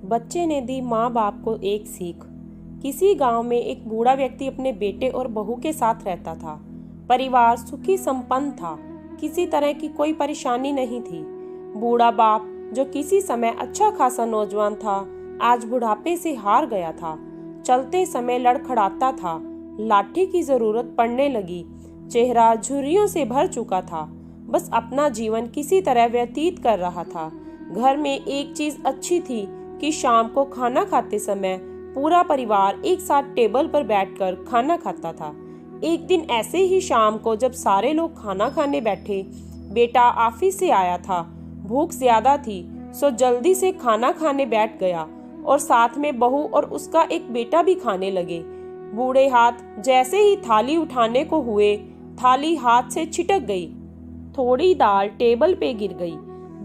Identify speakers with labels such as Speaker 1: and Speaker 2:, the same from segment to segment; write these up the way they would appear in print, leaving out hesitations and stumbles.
Speaker 1: बच्चे ने दी माँ बाप को एक सीख। किसी गांव में एक बूढ़ा व्यक्ति अपने बेटे और बहू के साथ रहता था। परिवार सुखी संपन्न था, किसी तरह की कोई परेशानी नहीं थी। बूढ़ा बाप, जो किसी समय अच्छा खासा नौजवान था, आज बुढ़ापे से हार गया था। चलते समय लड़खड़ाता था, लाठी की जरूरत पड़ने लगी, चेहरा झुर्रियों से भर चुका था, बस अपना जीवन किसी तरह व्यतीत कर रहा था। घर में एक चीज अच्छी थी कि शाम को खाना खाते समय पूरा परिवार एक साथ टेबल पर बैठकर खाना खाता था। एक दिन ऐसे ही शाम को जब सारे लोग खाना खाने बैठे, बेटा ऑफिस से आया था। भूख ज्यादा थी, सो जल्दी से खाना खाने बैठ गया और साथ में बहू और उसका एक बेटा भी खाने लगे। बूढ़े हाथ जैसे ही थाली उठाने को हुए, थाली हाथ से छिटक गई, थोड़ी दाल टेबल पे गिर गई।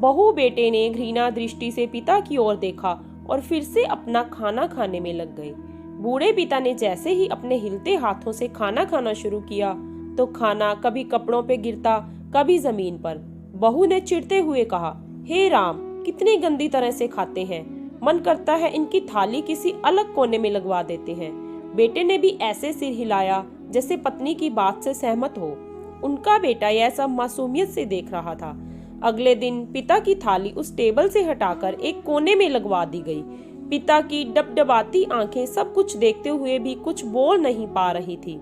Speaker 1: बहू बेटे ने घृणा दृष्टि से पिता की ओर देखा और फिर से अपना खाना खाने में लग गए। बूढ़े पिता ने जैसे ही अपने हिलते हाथों से खाना खाना शुरू किया तो खाना कभी कपड़ों पे गिरता, कभी जमीन पर। बहू ने चिढ़ते हुए कहा, हे राम, कितनी गंदी तरह से खाते हैं, मन करता है इनकी थाली किसी अलग कोने में लगवा देते हैं। बेटे ने भी ऐसे सिर हिलाया जैसे पत्नी की बात से सहमत हो। उनका बेटा यह सब मासूमियत से देख रहा था। अगले दिन पिता की थाली उस टेबल से हटाकर एक कोने में लगवा दी गई। पिता की डबडबाती आंखें सब कुछ देखते हुए भी कुछ बोल नहीं पा रही थी।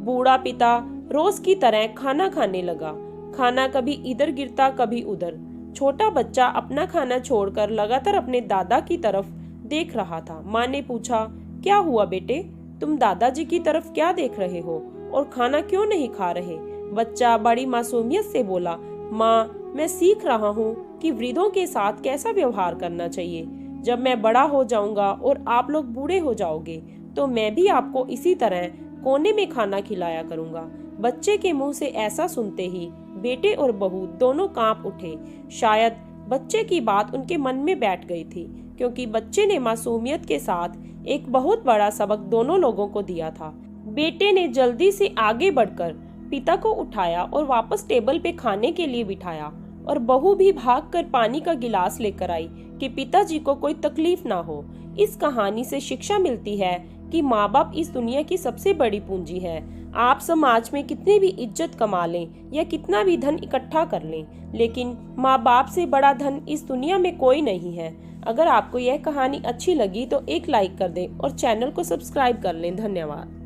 Speaker 1: बूढ़ा पिता रोज की तरह खाना खाने लगा। खाना कभी इधर गिरता, कभी उधर। छोटा बच्चा अपना खाना छोड़कर लगातार अपने दादा की तरफ देख रहा था। माँ ने पूछा, क्या हुआ बेटे, तुम दादाजी की तरफ क्या देख रहे हो और खाना क्यों नहीं खा रहे? बच्चा बड़ी मासूमियत से बोला, माँ, मैं सीख रहा हूँ कि वृद्धों के साथ कैसा व्यवहार करना चाहिए। जब मैं बड़ा हो जाऊंगा और आप लोग बूढ़े हो जाओगे तो मैं भी आपको इसी तरह कोने में खाना खिलाया करूंगा। बच्चे के मुंह से ऐसा सुनते ही बेटे और बहू दोनों कांप उठे। शायद बच्चे की बात उनके मन में बैठ गई थी, क्योंकि बच्चे ने मासूमियत के साथ एक बहुत बड़ा सबक दोनों लोगों को दिया था। बेटे ने जल्दी से आगे बढ़कर पिता को उठाया और वापस टेबल पे खाने के लिए बिठाया, और बहू भी भागकर पानी का गिलास लेकर आई कि पिताजी को कोई तकलीफ ना हो। इस कहानी से शिक्षा मिलती है कि माँ बाप इस दुनिया की सबसे बड़ी पूंजी है। आप समाज में कितनी भी इज्जत कमा लें या कितना भी धन इकट्ठा कर लें, लेकिन माँ बाप से बड़ा धन इस दुनिया में कोई नहीं है। अगर आपको यह कहानी अच्छी लगी तो एक लाइक कर दें और चैनल को सब्सक्राइब कर लें। धन्यवाद।